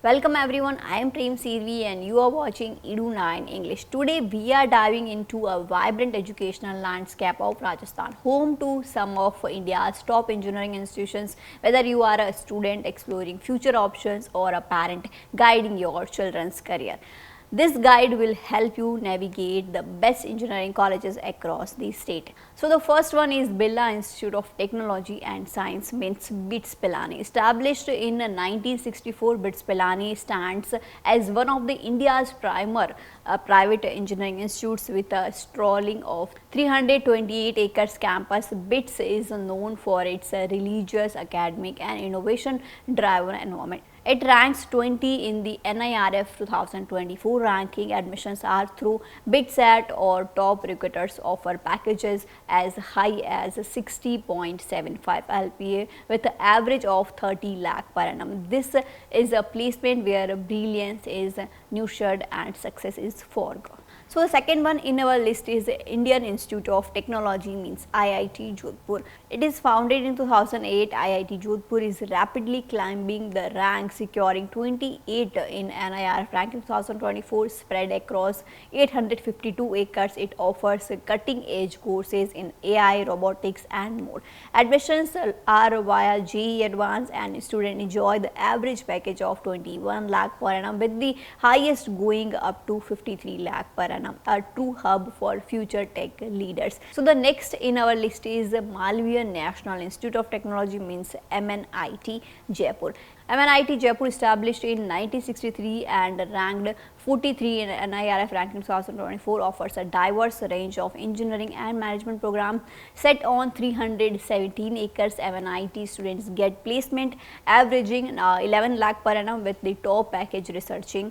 Welcome everyone, I am Prem Sirvi and you are watching Edu9 English. Today we are diving into a vibrant educational landscape of Rajasthan, home to some of India's top engineering institutions. Whether you are a student exploring future options or a parent guiding your children's career, this guide will help you navigate the best engineering colleges across the state. So the first one is Birla Institute of Technology and Science, means BITS Pilani. Established in 1964, BITS Pilani stands as one of the India's premier private engineering institutes with a sprawling of 328 acres campus. BITS is known for its religious, academic and innovation driven environment. It ranks 20 in the NIRF 2024 ranking. Admissions are through BITSAT or top recruiters offer packages as high as 60.75 LPA with an average of 30 lakh per annum. This is a placement where brilliance is nurtured and success is foregone. So the second one in our list is Indian Institute of Technology, means IIT Jodhpur. It is founded in 2008. IIT Jodhpur is rapidly climbing the ranks, securing 28 in NIRF ranking 2024, spread across 852 acres. It offers cutting edge courses in AI, robotics and more. Admissions are via JEE Advanced and students enjoy the average package of 21 lakh per annum with the highest going up to 53 lakh per annum. A true hub for future tech leaders. So the next in our list is Malviya National Institute of Technology, means MNIT Jaipur. MNIT Jaipur, established in 1963 and ranked 43 in NIRF ranking 2024, offers a diverse range of engineering and management programs set on 317 acres. MNIT students get placement averaging 11 lakh per annum with the top package researching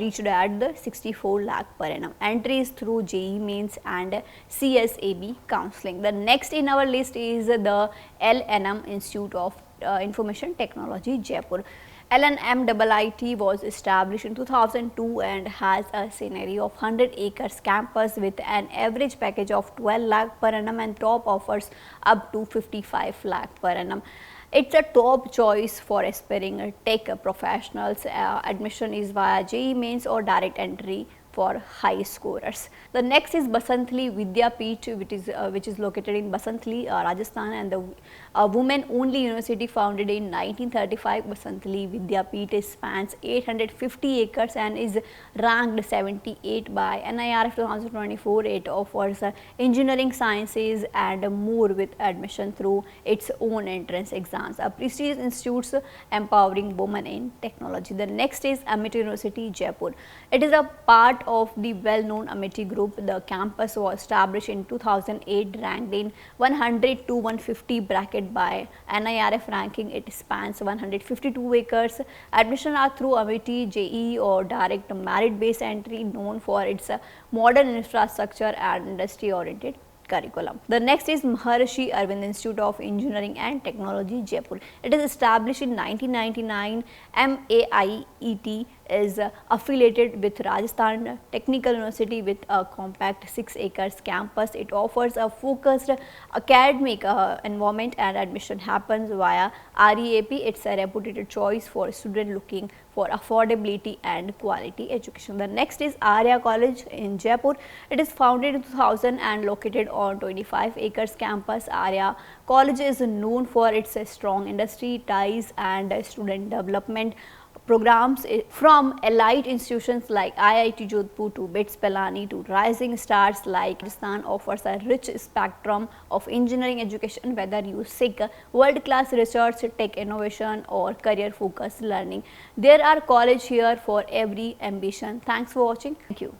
reached at the 64 lakh per annum. Entry is through JEE Mains and CSAB counseling. The next in our list is the LNM Institute of Information Technology Jaipur. LNMIIT was established in 2002 and has a scenery of 100 acres campus with an average package of 12 lakh per annum and top offers up to 55 lakh per annum. It's a top choice for aspiring tech professionals. Admission is via JEE Mains or direct entry for high scorers. The next is Basantali Vidyapeeth, which is located in Basantali, Rajasthan, and the women-only university founded in 1935. Basantali Vidyapeeth spans 850 acres and is ranked 78 by NIRF 2024. It offers engineering, sciences, and more with admission through its own entrance exams. A prestigious institute empowering women in technology. The next is Amity University Jaipur. It is a part of the well-known Amity Group. The campus was established in 2008, ranked in 100 to 150 bracket by NIRF ranking. It spans 152 acres. Admission are through Amity, JEE or direct merit-based entry, known for its modern infrastructure and industry-oriented curriculum. The next is Maharishi Arvind Institute of Engineering and Technology Jaipur. It is established in 1999. MAIET is affiliated with Rajasthan Technical University with a compact 6 acres campus. It offers a focused academic environment and admission happens via REAP. It's a reputed choice for students looking for affordability and quality education. The next is Arya College in Jaipur. It is founded in 2000 and located on 25 acres campus. Arya College is known for its strong industry ties and student development programs from elite institutions like IIT Jodhpur to BITS Pilani to rising stars like Rajasthan offers a rich spectrum of engineering education, whether you seek world-class research, tech innovation or career-focused learning. There are colleges here for every ambition. Thanks for watching. Thank you.